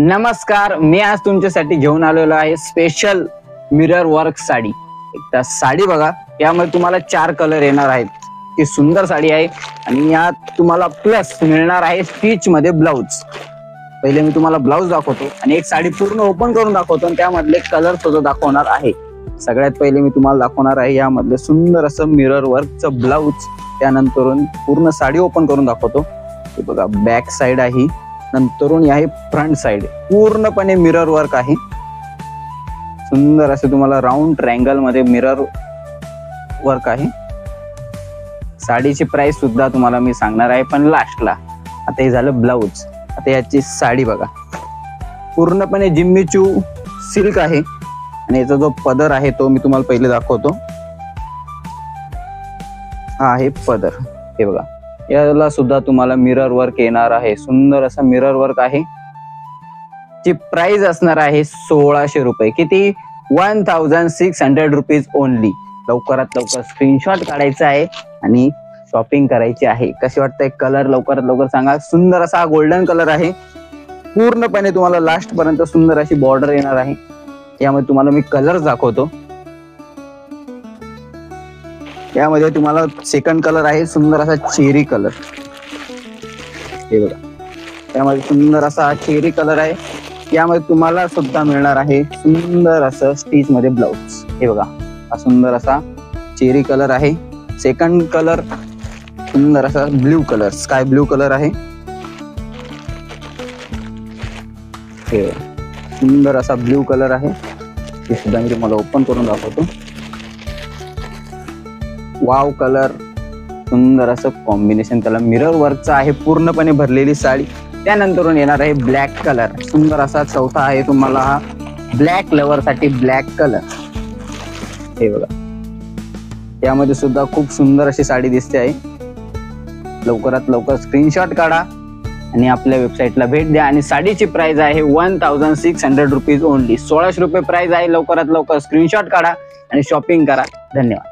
नमस्कार, मी आज तुमच्यासाठी घेऊन आलेलो आहे स्पेशल मिरर वर्क साडी। एकदा साडी बघा, यामध्ये तुम्हाला 4 कलर येणार आहेत। ती सुंदर साडी आहे आणि यात तुम्हाला प्लस मिळणार आहे स्टिच मध्ये ब्लाउज। पहिले मी तुम्हाला ब्लाउज दाखवतो आणि एक साडी पूर्ण ओपन करून दाखवतो आणि त्यामधले कलर सुद्धा दाखवणार आहे। सगळ्यात पहिले मी तुम्हाला दाखवणार आहे यामधले सुंदर असं मिरर वर्कचं ब्लाउज। त्यानंतर पूर्ण साडी ओपन करून दाखवतो। हे बघा, बॅक साइड आहे, नंतरून आहे फ्रंट साइड, पूर्णपणे मिरर वर्क आहे। सुंदर असे तुम्हाला राउंड ट्रायंगल मध्ये मिरर वर्क आहे। साडीची प्राइस सुद्धा तुम्हाला मी सांगणार आहे पण लास्टला। आता हे झालं ब्लाउज। आता याची साडी बघा, पूर्णपणे जिम्मीचू सिल्क आहे आणि याचा जो पदर आहे तो मी तुम्हाला पहिले दाखवतो। हा आहे पदर, हे बघा, याला सुद्धा तुम्हाला मिरर वर्क येणार आहे। सुंदर असा मिरर वर्क आहे। ची प्राइस असणार आहे 1600 रुपये। किती? 1600 रुपीज ओनली। लवकरात लवकर स्क्रीनशॉट काढायचा आहे आणि शॉपिंग करायची आहे। कशी वाटतंय कलर? लवकरात लवकर सांगा। सुंदर असा गोल्डन कलर आहे। पूर्णपणे तुम्हाला लास्ट पर्यंत सुंदर अशी बॉर्डर येणार आहे। यामध्ये तुम्हाला मी कलर दाखवतो। यामध्ये तुम्हाला सेकंड कलर आहे सुंदर असा चेरी कलर। हे बघा, त्यामध्ये सुंदर असा चेरी कलर आहे। यामध्ये तुम्हाला सुद्धा मिळणार आहे सुंदर असं स्टिच मध्ये ब्लाउज। हे बघा, हा सुंदर असा चेरी कलर आहे। सेकंड कलर सुंदर असा blue colour, sky blue colour आहे। हे सुंदर असा ब्ल्यू कलर आहे। हे सुद्धा मी तुम्हाला ओपन करून दाखवतो। वाव कलर, सुंदर असं कॉम्बिनेशन त्याला मिरर वर्कचं आहे। पूर्णपणे भरलेली साडी। त्यानंतर येणार आहे ब्लॅक कलर। सुंदर असा चौथा आहे तुम्हाला हा ब्लॅक लवर साठी ब्लॅक कलर। हे बघा, यामध्ये सुद्धा खूप सुंदर अशी साडी दिसते आहे। लवकरात लवकर स्क्रीनशॉट काढा आणि आपल्या वेबसाईटला भेट द्या। आणि साडीची प्राइस आहे 1600 रुपीज ओनली। 1600 रुपये प्राइस आहे। लवकरात लवकर स्क्रीनशॉट काढा आणि शॉपिंग करा। धन्यवाद।